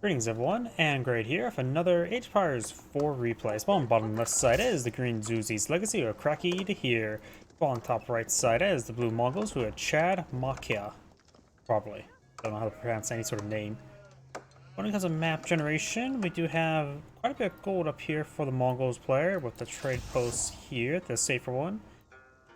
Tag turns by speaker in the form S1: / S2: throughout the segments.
S1: Greetings everyone, and Great here with another Age of Empires 4 replay. Spawn on bottom left side is the green Zuzi's Legacy, or CrackeyHere. Spawn on top right side is the blue Mongols, who are Chadmaika. Probably. Don't know how to pronounce any sort of name. When it comes to map generation, we do have quite a bit of gold up here for the Mongols player, with the trade post here, the safer one.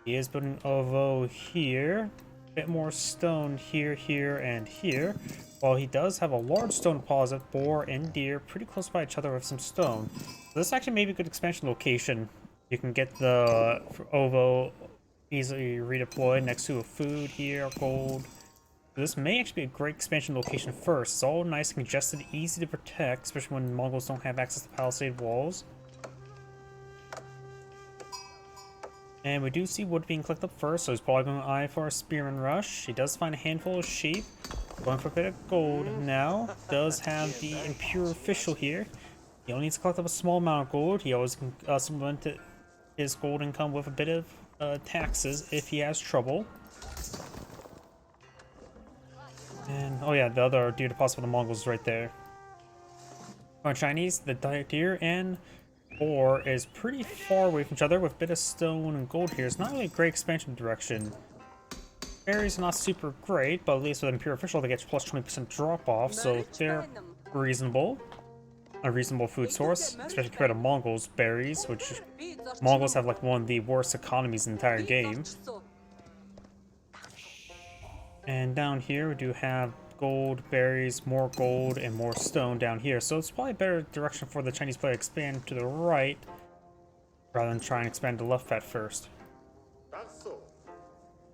S1: He is building Ovo here. A bit more stone here, and here. While he does have a large stone deposit, boar and deer pretty close by each other with some stone. So this actually may be a good expansion location. You can get the Ovo easily redeployed next to a food here, gold. So this may actually be a great expansion location first. It's all nice, congested, easy to protect, especially when Mongols don't have access to palisade walls. And we do see wood being clicked up first, so he's probably going to eye for a spearman rush. He does find a handful of sheep. Going for a bit of gold now. Does have the impure official here. He only needs to collect up a small amount of gold. He always can supplement his gold income with a bit of taxes if he has trouble. And oh yeah, the other deer deposit for the Mongols is right there. For Chinese, the deer and boar is pretty far away from each other with a bit of stone and gold here. It's not really a great expansion direction. Berries are not super great, but at least with Imperial Official they get plus 20% drop off, so they're reasonable. A reasonable food source, especially compared to Mongols' berries, which Mongols have like one of the worst economies in the entire game. And down here we do have gold, berries, more gold, and more stone down here. So it's probably a better direction for the Chinese player to expand to the right rather than try and expand to the left at first.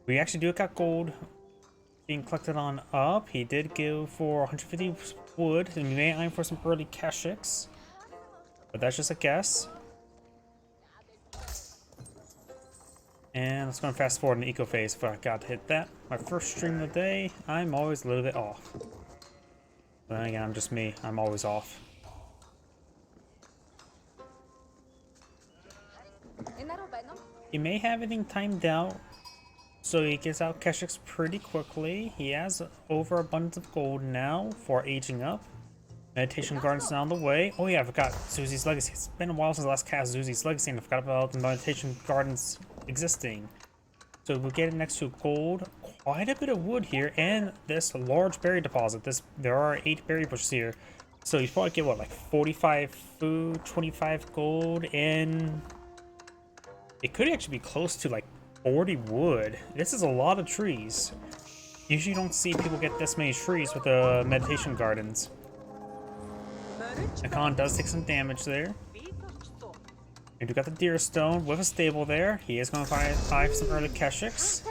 S1: We actually do got gold being collected on up. He did go for 150 wood, and we may aim for some early Keshiks, but that's just a guess. And let's go and fast forward in the eco phase if I got to hit that. My first stream of the day, I'm always a little bit off. But then again, I'm just me. I'm always off. He may have everything timed out, so he gets out Keshiks pretty quickly. He has overabundance of gold now for aging up. Meditation Garden's now on the way. Oh yeah, I forgot Zuzi's Legacy. It's been a while since I last cast Zuzi's Legacy, and I forgot about the Meditation Gardens existing. So we'll get it next to gold, quite a bit of wood here, and this large berry deposit. There are 8 berry bushes here. So you probably get what, like 45 food, 25 gold, and it could actually be close to like 40 wood. This is a lot of trees. Usually you don't see people get this many trees with the meditation gardens. The Khan does take some damage there. And we got the deer stone with a stable there. He is going to find some early Keshiks.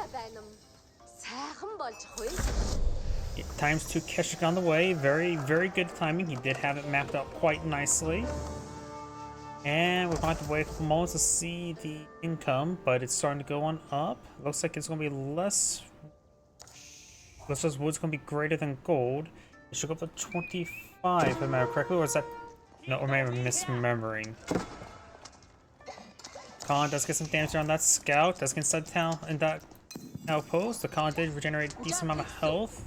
S1: Times 2 Keshik on the way. Very, very good timing. He did have it mapped out quite nicely. And we're going to have to wait a couple moments to see the income, but it's starting to go on up. Looks like it's going to be less. Looks like wood's going to be greater than gold. It should go up to 25, if I remember correctly, or is that? No, or maybe I'm misremembering. Khan does get some damage on that scout. Does get inside town in that outpost. The Khan did regenerate a decent amount of health.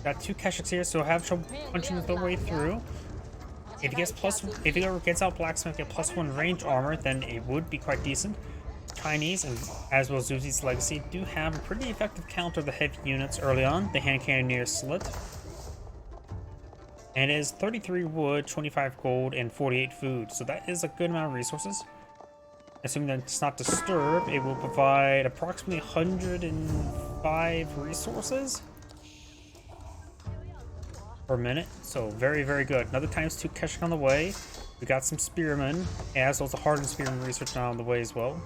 S1: Got 2 Keshiks here, so have trouble punching the way through. If he gets out blacksmith, get +1 range armor, then it would be quite decent. Chinese, and as well as Zuzi's Legacy, do have a pretty effective counter of the heavy units early on. The hand cannoneer slit. And it is 33 wood, 25 gold, and 48 food. So that is a good amount of resources. Assuming that it's not disturbed, it will provide approximately 105 resources per minute. So very, very good. Another ×2 Keshik on the way. We got some spearmen, as well as the hardened spearman research now on the way as well.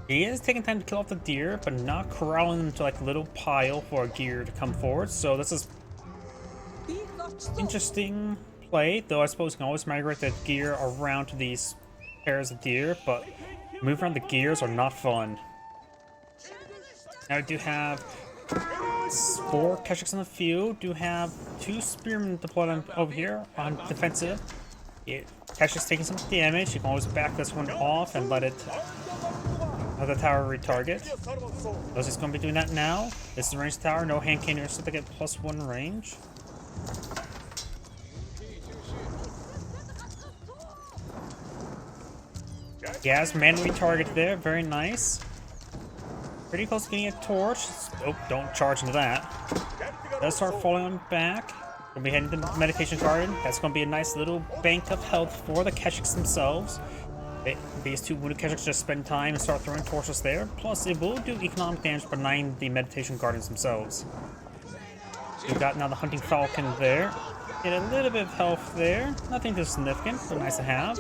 S1: He is taking time to kill off the deer, but not corralling them to like a little pile for a gear to come forward. So this is interesting play, though I suppose you can always migrate the gear around to these pairs of deer, but moving around the gears are not fun. Now we do have 4 Keshiks in the field. Do have 2 spearmen deployed over here on defensive. Keshik's taking some damage. You can always back this one off and let the tower retarget. Those is going to be doing that now. This is a ranged tower. No hand cannons, so they get +1 range. He has manually targeted there. Very nice. Pretty close to getting a torch. Oh, don't charge into that. Does start falling on back. Gonna be heading to the meditation garden. That's gonna be a nice little bank of health for the Keshiks themselves. These 2 wounded Keshiks just spend time and start throwing torches there. Plus, it will do economic damage behind the meditation gardens themselves. We've got now the hunting falcon there. Get a little bit of health there. Nothing too significant, but nice to have.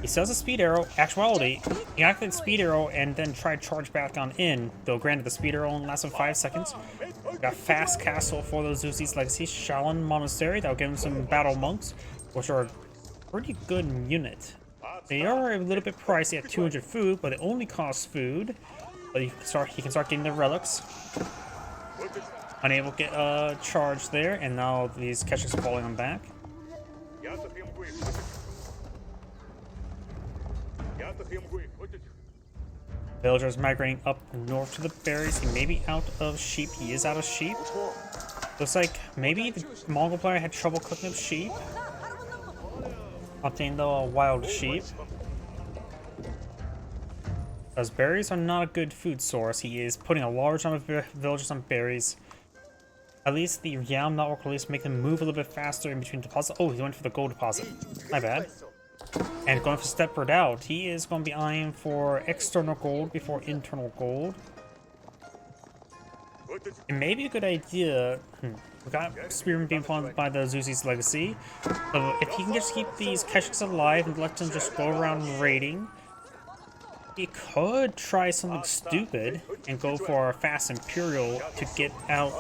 S1: He sells a speed arrow. Actuality, he activated speed arrow and then tried to charge back on in. Though granted, the speed arrow only lasted 5 seconds. Got fast castle for those Zuzi's Legacy. Shaolin Monastery. That'll give him some battle monks, which are a pretty good unit. They are a little bit pricey at 200 food, but they only cost food. But he can start getting the relics. Unable to get a charge there, and now these Keshiks are falling on back. Villagers migrating up north to the berries. He may be out of sheep. He is out of sheep. Looks like maybe the Mongol player had trouble cooking up sheep. Obtain the wild sheep. As berries are not a good food source, he is putting a large number of villagers on berries. At least the Yam network will at least make them move a little bit faster in between deposits. Oh, he went for the gold deposit. My bad. And going for Stepward Out, he is going to be eyeing for external gold before internal gold. It may be a good idea. We got Spearman being followed by the Zuzi's Legacy. So if he can just keep these Keshiks alive and let them just go around raiding, he could try something stupid and go for a fast Imperial to get out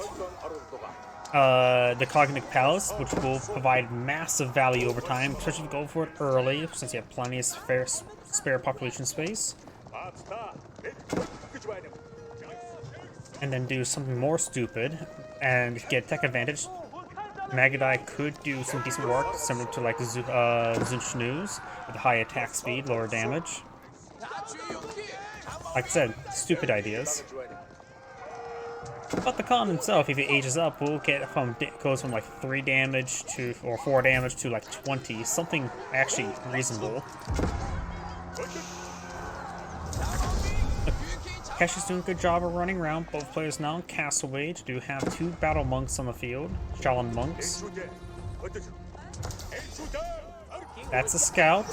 S1: the Cognitive Palace, which will provide massive value over time, especially if you go for it early, since you have plenty of spare population space. And then do something more stupid and get tech advantage. Magadai could do some decent work, similar to like Zunchnu's, with high attack speed, lower damage. Like I said, stupid ideas. But the Khan himself, if he ages up, will get goes from like 3 damage to, or 4 damage to like 20, something actually reasonable. Kesh is doing a good job of running around. Both players now in Castle Wage do have 2 battle monks on the field, Shaolin monks. That's a scout.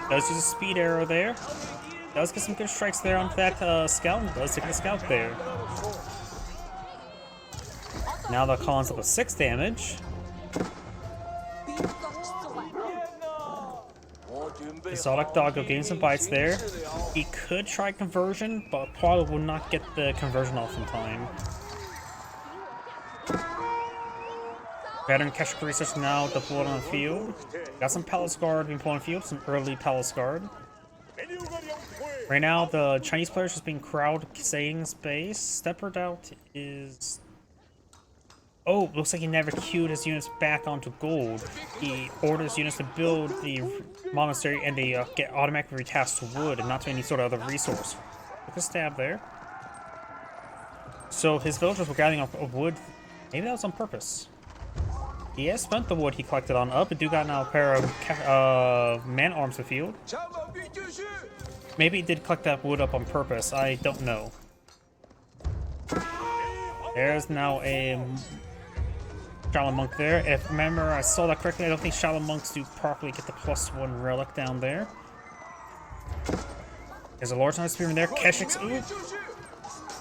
S1: Does use a speed arrow there. Does get some good strikes there on that scout, and does take the scout there. Now the Khan's up with 6 damage. Exotic Doggo getting some bites there. He could try conversion, but probably will not get the conversion off in time. Veteran Keshik research now deployed on the field. Got some Palace Guard being put on the field, some early Palace Guard. Right now, the Chinese players just being crowd saving space. Stepward Out is... Oh, looks like he never queued his units back onto gold. He orders units to build the monastery and they get automatically retasked to wood and not to any sort of other resource. Look at the stab there. So his villagers were gathering up wood. Maybe that was on purpose. He has spent the wood he collected on up and do got now a pair of man-arms to field. Maybe he did collect that wood up on purpose. I don't know. There's now a Shaolin Monk there. If remember, I saw that correctly, I don't think Shaolin Monks do properly get the +1 relic down there. There's a large number of spearmen there. Keshiks, ooh!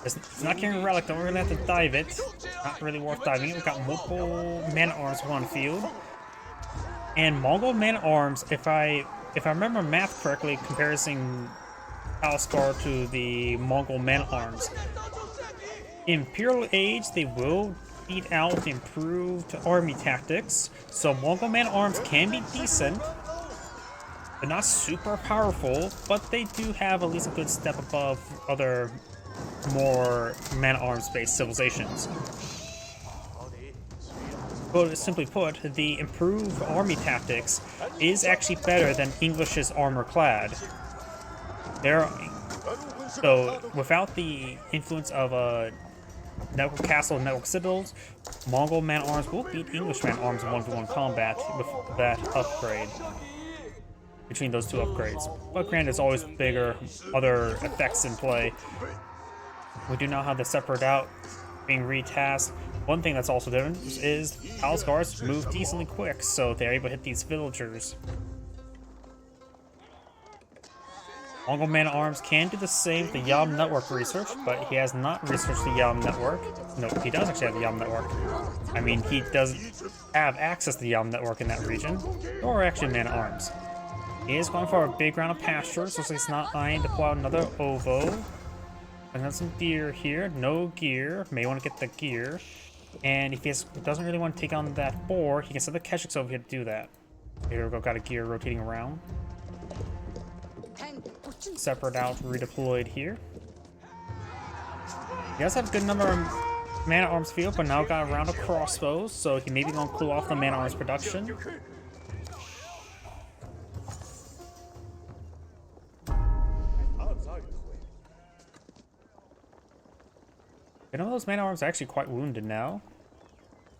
S1: It's not carrying a relic, though. We're gonna have to dive it. Not really worth diving it. We've got multiple man-at-arms on field. And Mongol man-at-arms, if I remember math correctly, comparing Palace Guard to the Mongol man-at-arms. Imperial Age, they will beat out the improved army tactics, so Mongol man-at-arms can be decent. They're not super powerful, but they do have at least a good step above other more man-at-arms based civilizations. But simply put, the improved army tactics is actually better than English's armor-clad. So without the influence of network castle and network citadels, Mongol man-at-arms will beat English man-at-arms in 1v1 combat with that upgrade. Between those two upgrades. But granted, there's always bigger other effects in play. We do now have the separate out being retasked. One thing that's also different is Palace Guards move decently quick, so they're able to hit these villagers. Mongol man-at-arms can do the same with the Yam network research, but he has not researched the Yam network. No, he does actually have the Yam network. I mean, he doesn't have access to the Yam network in that region, or actually man-at-arms. He is going for a big round of pastures, so he's not eyeing to pull out another ovo. And then some deer here, no gear, may want to get the gear. And if he doesn't really want to take on that boar, he can set the Keshiks over here to do that. Here we go, got a gear rotating around. Separate out, redeployed here. He does have a good number of man-at-arms field, but now got a round of crossbows, so he may be going to cool off the man-at-arms production. Some of those man-at-arms are actually quite wounded now.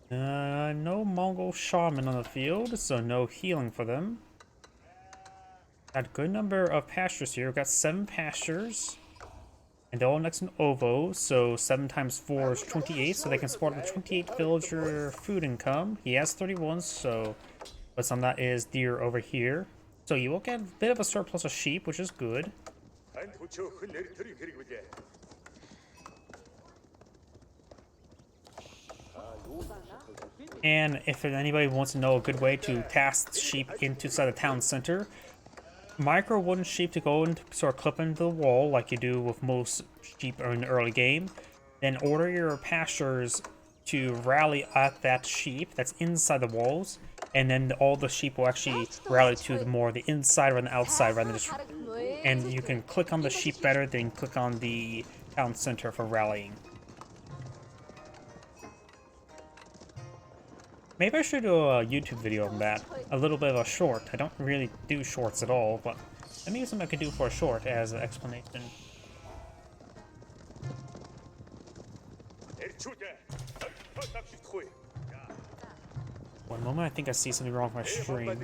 S1: No Mongol shaman on the field, so no healing for them. Got a good number of pastures here. We've got 7 pastures. And they're all next to an ovo, so 7 times 4 is 28, so they can support a 28 villager food income. He has 31, so... But some of that is deer over here. So you will get a bit of a surplus of sheep, which is good. And if anybody wants to know a good way to task sheep inside the town center, micro wooden sheep to go and sort of clip into the wall like you do with most sheep in the early game. Then order your pastures to rally at that sheep that's inside the walls, and then all the sheep will actually rally to the inside rather than the outside rather than just. And you can click on the sheep better than click on the town center for rallying. Maybe I should do a YouTube video on that. A little bit of a short. I don't really do shorts at all, but maybe something I could do for a short as an explanation. One moment, I think I see something wrong with my stream.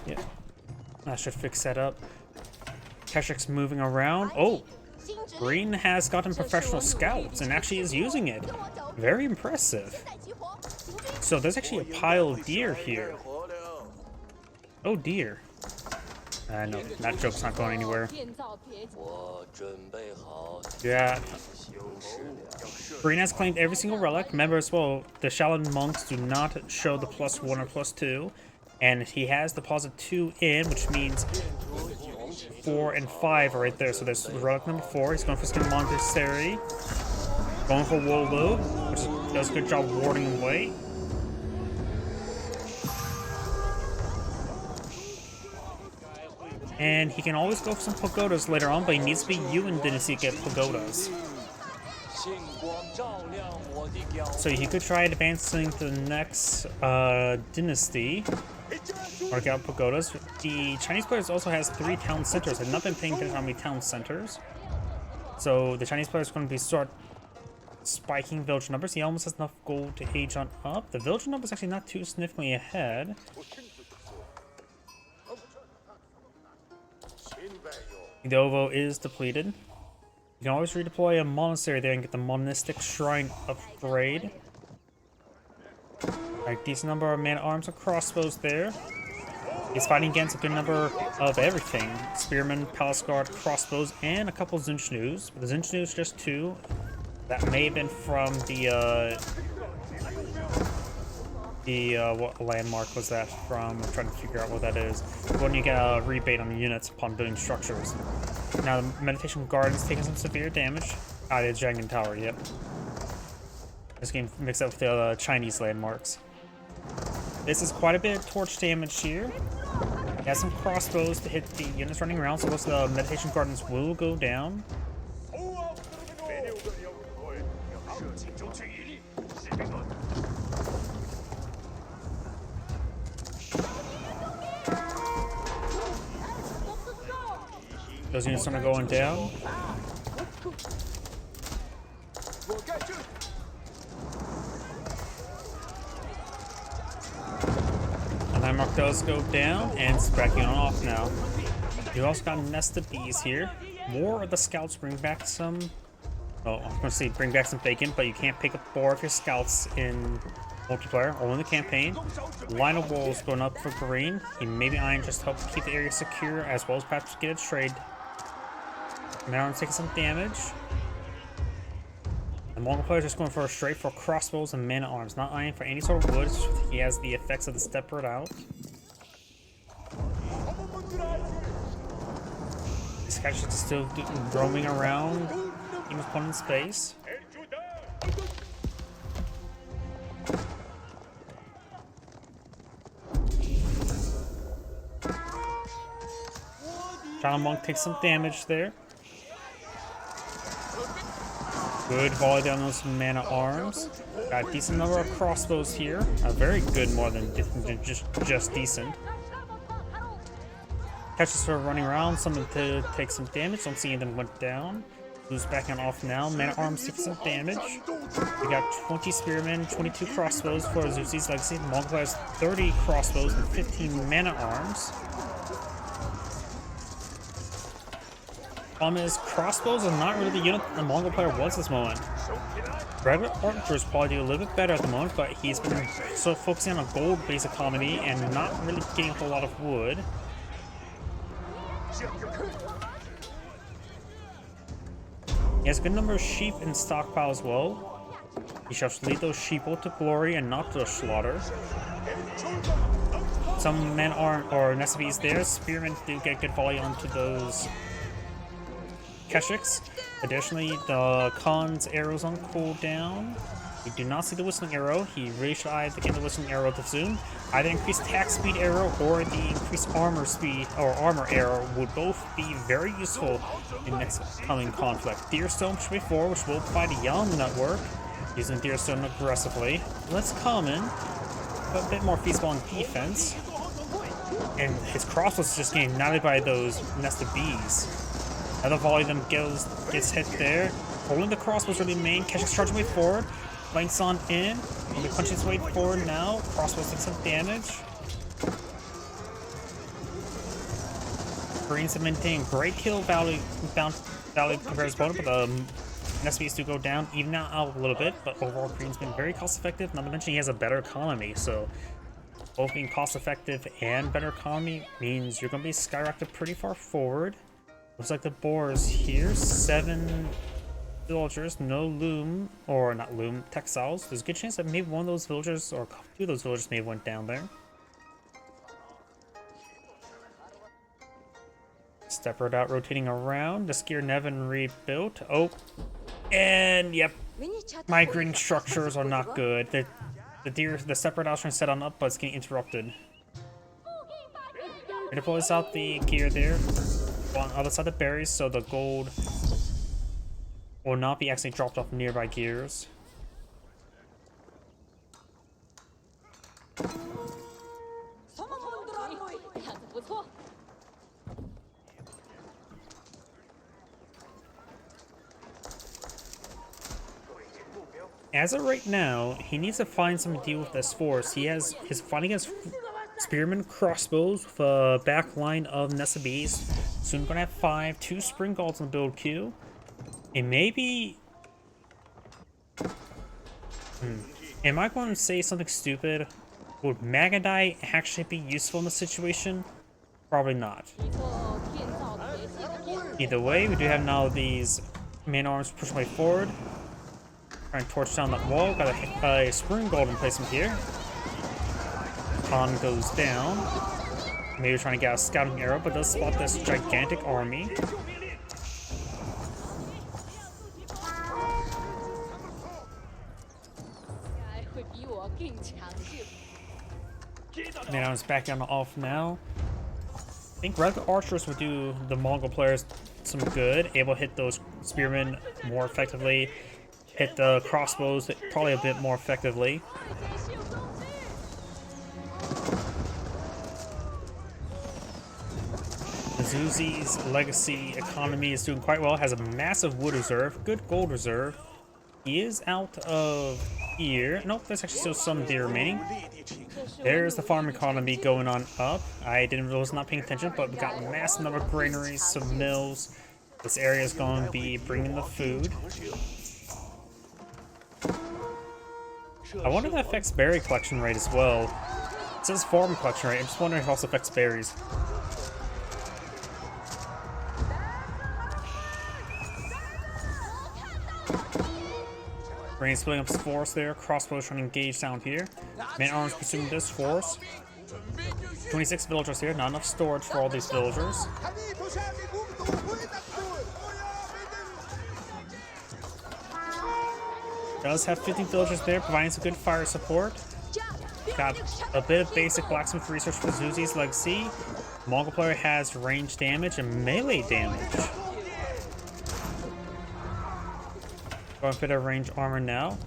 S1: Yeah, I should fix that up. Keshik's moving around. Oh! Green has gotten professional scouts and actually is using it. Very impressive. So there's actually a pile of deer here. Oh dear. No, that joke's not going anywhere. Yeah. Green has claimed every single relic. Remember as well, the Shaolin monks do not show the +1 or +2. And he has deposit 2 in, which means 4 and 5 are right there. So there's relic number 4. He's going for Skin Monastery. Going for Wolo, which does a good job warding him away. And he can always go for some pagodas later on, but he needs to be Yuan Dynasty to get pagodas. So he could try advancing to the next dynasty. Or get out pagodas. The Chinese players also has 3 town centers. I've not been paying attention to how many town centers. So the Chinese players are going to be start spiking village numbers. He almost has enough gold to age on up. The village number is actually not too significantly ahead. The ovo is depleted. You can always redeploy a monastery there and get the monistic shrine upgrade. Alright, decent number of man-at-arms and crossbows there. He's fighting against a good number of everything. Spearmen, palace guard, crossbows, and a couple Zinchus. But the Zinchus just 2. That may have been from what landmark was that from? I'm trying to figure out what that is. When you get a rebate on the units upon building structures. Now the meditation garden's taking some severe damage. Ah, the Dragon Tower, yep. This game mixed up with the Chinese landmarks. This is quite a bit of torch damage here. He has some crossbows to hit the units running around, so most of the meditation gardens will go down. Those units are going down. And that mark does go down, and it's backing on off now. You also got nested bees here. More of the scouts bring back some. Oh, I'm going to say bring back some bacon, but you can't pick up 4 of your scouts in multiplayer, only in the campaign. Line of walls going up for green. He maybe iron just to help keep the area secure, as well as perhaps get a trade. Now I'm taking some damage. The Mongol player is just going for straight for crossbows and man at arms, not eyeing for any sort of wood. He has the effects of the stepper out. This guy's just still roaming around in his opponent's space. John Monk takes some damage there. Good volley down those mana arms. Got a decent number of crossbows here. A very good, more than just decent. Catches for running around, something to take some damage. Don't see any of them went down. Blue's backing off now. Mana arms take some damage. We got 20 spearmen, 22 crossbows for Zuzi's Legacy. The Mongol has 30 crossbows and 15 mana arms. Problem is, crossbows are not really the unit the Mongol player wants at this moment. Regular archers probably do a little bit better at the moment, but he's been so focusing on a gold-based economy and not really getting a whole lot of wood. He has a good number of sheep in stockpile as well. He shall lead those sheeple to glory and not to slaughter. Some men aren't, or Nesabis there. Spearmen do get good volley onto those Keshiks. Additionally, the Khan's arrows on cooldown. We do not see the whistling arrow. He really should either get the whistling arrow to zoom. Either increased attack speed arrow or the increased armor speed or armor arrow would both be very useful in next coming conflict. Deerstone should be 4, which will apply to Yellow network, using Deerstone aggressively. Less common, but a bit more feasible on defense. And his crossbows just getting knotted by those nested bees. Another volley of them gets hit there. Holding the crossbows really main. Keshik's charging way forward. Flanks on in. He'll be punching his way forward now. Crossbows take some damage. Greens have maintained great kill value compared to his opponent, but the Nesbees do go down, even out a little bit. But overall, Green's been very cost effective. Not to mention he has a better economy, so both being cost effective and better economy means you're going to be skyrocketed pretty far forward. Looks like the boars here, 7 villagers, no loom, or not loom, textiles. There's a good chance that maybe one of those villagers, or 2 of those villagers may have went down there. Steppered out, rotating around. The skier Nevin rebuilt. Oh, and yep, migrating structures are not good. The separate out's trying to set on up, but it's getting interrupted. It deploys out the gear there. On the other side of the berries, so the gold will not be actually dropped off nearby gears. As of right now, he needs to find something to deal with this force. He has his fighting against spearmen, crossbows with a back line of Nesabis. Soon gonna have 5, 2 spring galls in the build queue. And maybe... Am I going to say something stupid? Would Magadai actually be useful in this situation? Probably not. Either way, we do have now these man arms pushing way forward. Trying to torch down that wall. Got a spring gold in placement here. Khan goes down. Maybe trying to get a scouting arrow, but does spot this gigantic army. Man-at-Arms back on off now. I think regular archers would do the Mongol players some good, able to hit those spearmen more effectively, hit the crossbows probably a bit more effectively. Zuzi's legacy economy is doing quite well, has a massive wood reserve, good gold reserve. He is out of here. Nope, there's actually still some deer remaining. There's the farm economy going on up. I was not paying attention, but we got a massive number of granaries, some mills. This area is going to be bringing the food. I wonder if that affects berry collection rate as well. It says farm collection rate. I'm just wondering if it also affects berries. Rain splitting up his force there. Crossbows trying to engage down here. Man-at-Arms pursuing this force. 26 villagers here. Not enough storage for all these villagers. Does have 15 villagers there, providing some good fire support. Got a bit of basic blacksmith research for Zuzi's legacy. Mongol player has range damage and melee damage. Going for their range armor now.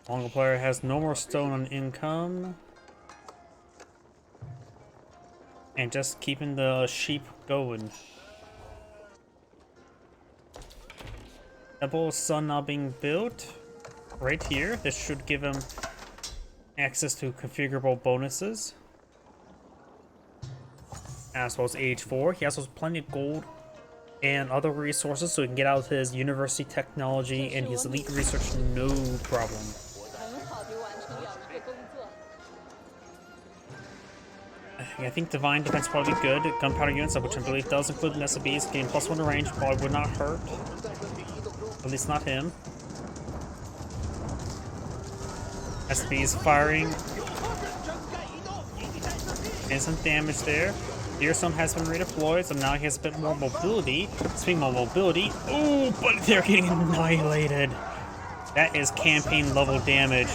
S1: Mongol player has no more stone on income. And just keeping the sheep going. Temple Sun now being built right here. This should give him access to configurable bonuses, as well as age 4. He also has plenty of gold and other resources, so he can get out his university technology and his elite research no problem. I think divine defense probably good. Gunpowder units, which I believe does include an SBs, gain +1 to range, probably would not hurt. At least not him. SBs firing. And some damage there. Deerstorm has been redeployed, so now he has a bit more mobility. Speaking of mobility, oh, but they're getting annihilated. That is campaign level damage.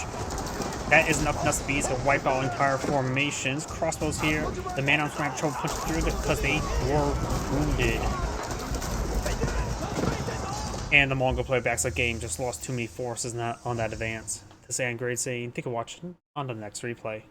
S1: That is enough SBs to wipe out entire formations. Crossbows here. The Man-at-Arms might have trouble punching through because they were wounded. And the Mongol player backs the game, just lost too many forces on that advance. To say I'm great saying, thank you for watching on the next replay.